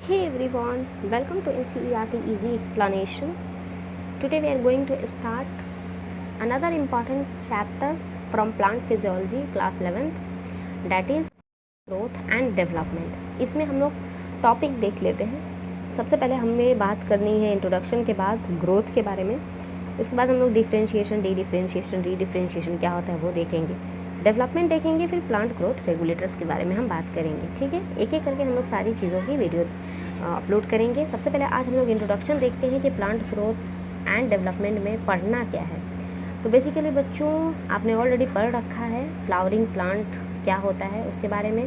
Hey everyone, welcome to NCERT Easy Explanation. Today we are going to start another important chapter from Plant Physiology class 11th, that is growth and development. इसमें हम लोग topic देख लेते हैं। सबसे पहले हमें बात करनी है इंट्रोडक्शन के बाद ग्रोथ के बारे में। उसके बाद हम लोग डिफ्रेंशिएशन, रीडिफ्रेंशिएशन क्या होता है वो देखेंगे, डेवलपमेंट देखेंगे, फिर प्लांट ग्रोथ रेगुलेटर्स के बारे में हम बात करेंगे। ठीक है, एक एक करके हम लोग सारी चीज़ों की वीडियो अपलोड करेंगे। सबसे पहले आज हम लोग इंट्रोडक्शन देखते हैं कि प्लांट ग्रोथ एंड डेवलपमेंट में पढ़ना क्या है। तो बेसिकली बच्चों आपने ऑलरेडी पढ़ रखा है फ्लावरिंग प्लांट क्या होता है उसके बारे में।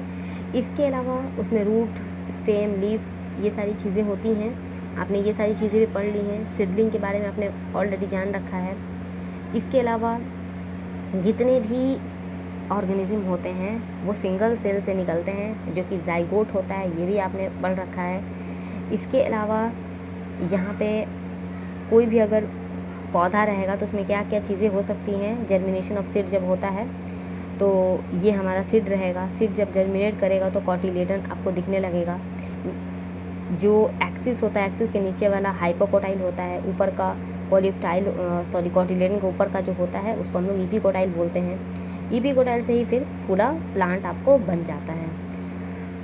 इसके अलावा उसमें रूट, स्टेम, लीफ, ये सारी चीज़ें होती हैं, आपने ये सारी चीज़ें भी पढ़ ली हैं। सीडलिंग के बारे में आपने ऑलरेडी जान रखा है। इसके अलावा जितने भी ऑर्गेनिज्म होते हैं वो सिंगल सेल से निकलते हैं, जो कि जाइगोट होता है, ये भी आपने पढ़ रखा है। इसके अलावा यहाँ पे कोई भी अगर पौधा रहेगा तो उसमें क्या क्या चीज़ें हो सकती हैं। जर्मिनेशन ऑफ सीड जब होता है तो ये हमारा सीड रहेगा। सीड जब जर्मिनेट करेगा तो कॉटिलेडन आपको दिखने लगेगा। जो एक्सिस होता है, एक्सिस के नीचे वाला हाइपोकोटाइल होता है, ऊपर का कॉटिलेडन के ऊपर का जो होता है उसको हम लोग इपिकोटाइल बोलते हैं। इपिकोटाइल से ही फिर पूरा प्लांट आपको बन जाता है।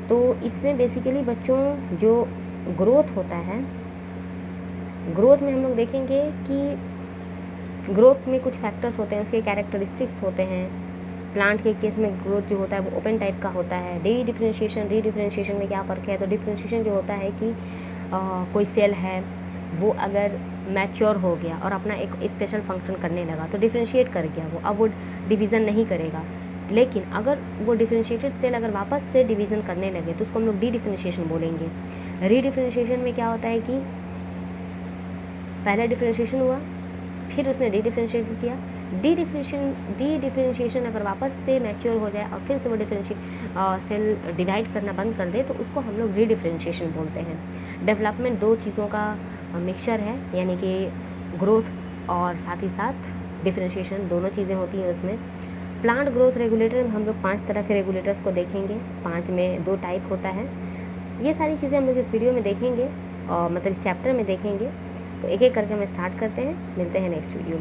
तो इसमें बेसिकली बच्चों जो ग्रोथ होता है, ग्रोथ में हम लोग देखेंगे कि ग्रोथ में कुछ फैक्टर्स होते हैं, उसके कैरेक्टरिस्टिक्स होते हैं। प्लांट के केस में ग्रोथ जो होता है वो ओपन टाइप का होता है। रीडिफ्रेंशिएशन में क्या फ़र्क है, तो डिफ्रेंशिएशन जो होता है कि कोई सेल है वो अगर मैच्योर हो गया और अपना एक स्पेशल फंक्शन करने लगा तो डिफ्रेंशिएट कर गया वो, अब वो डिवीज़न नहीं करेगा। लेकिन अगर वो डिफ्रेंशिएटेड सेल अगर वापस से डिवीज़न करने लगे तो उसको हम लोग डी डिफ्रेंशिएशन बोलेंगे। रीडिफ्रेंशिएशन में क्या होता है कि पहले डिफ्रेंशिएशन हुआ, फिर उसने डी डिफ्रेंशिएशन किया। डी डिफ्रेंशिएशन अगर वापस से मैच्योर हो जाए और फिर से वो सेल डिवाइड करना बंद कर दे तो उसको हम लोग रीडिफ्रेंशिएशन बोलते हैं। डेवलपमेंट दो चीज़ों का मिक्सचर है, यानी कि ग्रोथ और साथ ही साथ डिफ्रेंशिएशन, दोनों चीज़ें होती हैं उसमें। प्लांट ग्रोथ रेगुलेटर में हम लोग 5 तरह के रेगुलेटर्स को देखेंगे। 5 में 2 टाइप होता है। ये सारी चीज़ें हम लोग इस वीडियो में देखेंगे और मतलब इस चैप्टर में देखेंगे। तो एक एक करके हम स्टार्ट करते हैं, मिलते हैं नेक्स्ट वीडियो में।